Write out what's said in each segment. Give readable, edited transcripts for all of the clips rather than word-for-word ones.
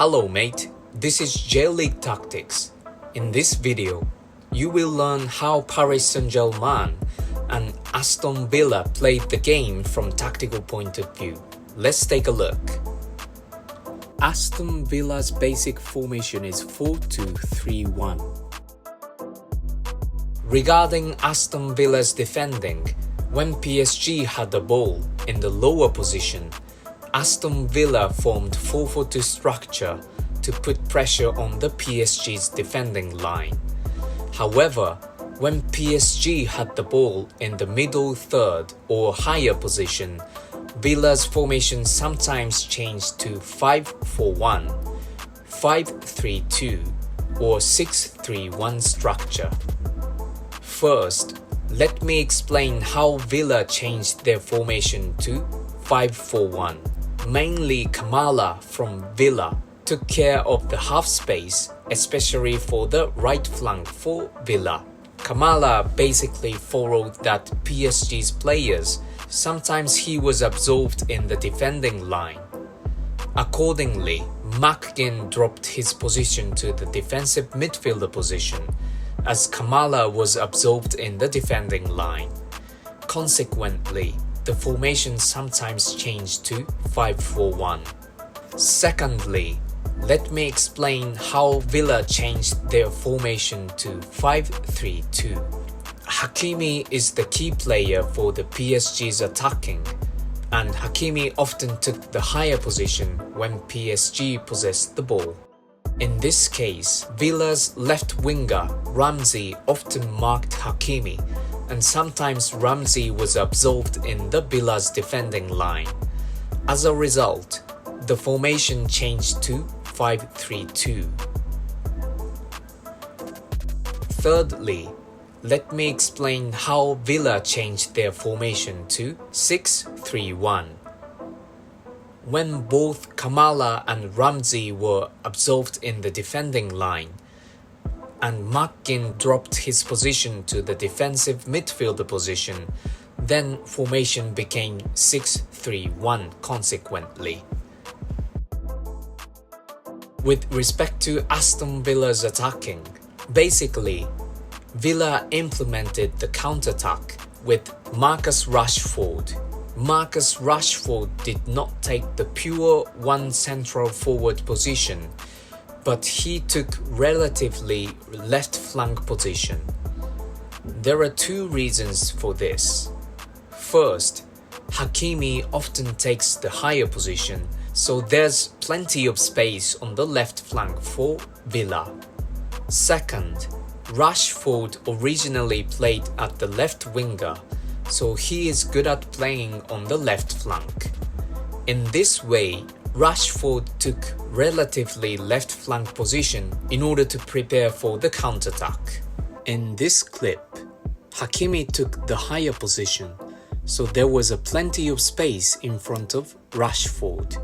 Hello mate, this is J-League Tactics. In this video, you will learn how Paris Saint-Germain and Aston Villa played the game from tactical point of view. Let's take a look. Aston Villa's basic formation is 4-2-3-1. Regarding Aston Villa's defending, when PSG had the ball in the lower position, Aston Villa formed 4-4-2 structure to put pressure on the PSG's defending line. However, when PSG had the ball in the middle third or higher position, Villa's formation sometimes changed to 5-4-1, 5-3-2 or 6-3-1 structure. First, let me explain how Villa changed their formation to 5-4-1. Mainly Kamala from Villa took care of the half space, especially for the right flank for Villa. Kamala basically followed that PSG's players. Sometimes he was absorbed in the defending line. Accordingly, McGinn dropped his position to the defensive midfielder position, as Kamala was absorbed in the defending line. Consequently, the formation sometimes changed to 5-4-1. Secondly, let me explain how Villa changed their formation to 5-3-2. Hakimi is the key player for the PSG's attacking, and Hakimi often took the higher position when PSG possessed the ball. In this case, Villa's left winger, Ramsey, often marked Hakimi, and sometimes Ramsey was absorbed in the Villa's defending line. As a result, the formation changed to 5-3-2. Thirdly, let me explain how Villa changed their formation to 6-3-1. When both Kamala and Ramsey were absorbed in the defending line, and McGinn dropped his position to the defensive midfielder position, then formation became 6-3-1 consequently. With respect to Aston Villa's attacking, basically, Villa implemented the counter-attack with Marcus Rashford. Marcus Rashford did not take the pure one central forward position, but he took relatively left flank position. There are two reasons for this. First, Hakimi often takes the higher position, so there's plenty of space on the left flank for Villa. Second, Rashford originally played at the left winger, so he is good at playing on the left flank. In this way, Rashford took relatively left flank position in order to prepare for the counterattack. In this clip, Hakimi took the higher position, so there was a plenty of space in front of Rashford.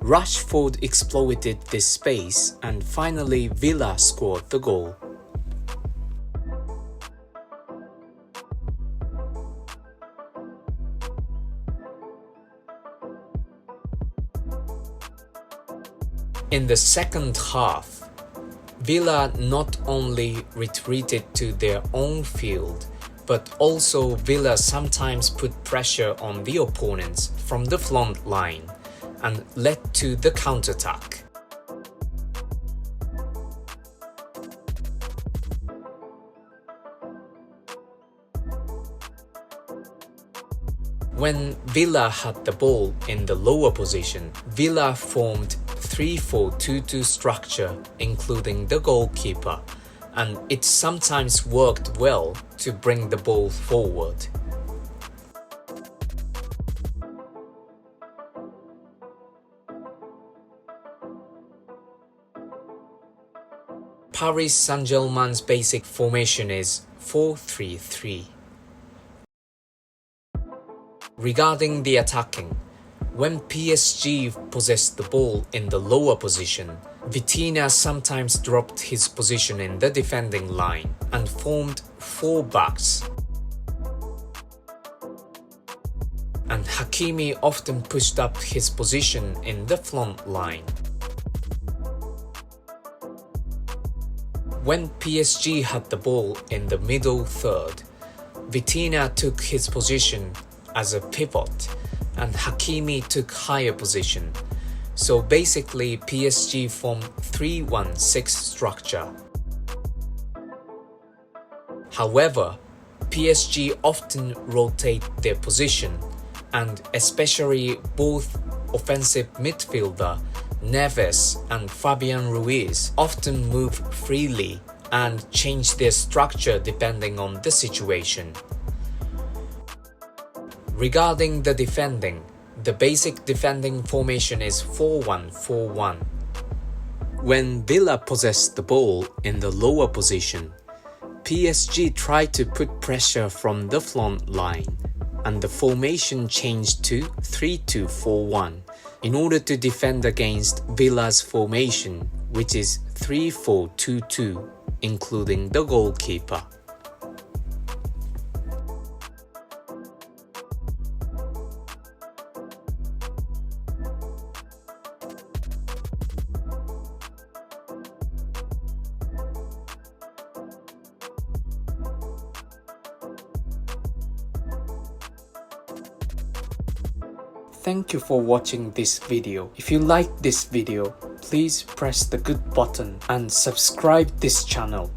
Rashford exploited this space and finally Villa scored the goal. In the second half, Villa not only retreated to their own field, but also Villa sometimes put pressure on the opponents from the front line and led to the counterattack. When Villa had the ball in the lower position, Villa formed 3-4-2-2 structure including the goalkeeper, and it sometimes worked well to bring the ball forward. Paris Saint-Germain's basic formation is 4-3-3. Regarding the attacking, when PSG possessed the ball in the lower position, Vitinha sometimes dropped his position in the defending line and formed four backs. And Hakimi often pushed up his position in the front line. When PSG had the ball in the middle third, Vitinha took his position as a pivot and Hakimi took higher position. So basically PSG formed 3-1-6 structure. However, PSG often rotate their position, and especially both offensive midfielder Neves and Fabian Ruiz often move freely and change their structure depending on the situation. Regarding the defending, the basic defending formation is 4-1-4-1. When Villa possessed the ball in the lower position, PSG tried to put pressure from the front line, and the formation changed to 3-2-4-1 in order to defend against Villa's formation, which is 3-4-2-2, including the goalkeeper. Thank you for watching this video. If you like this video, please press the good button and subscribe this channel.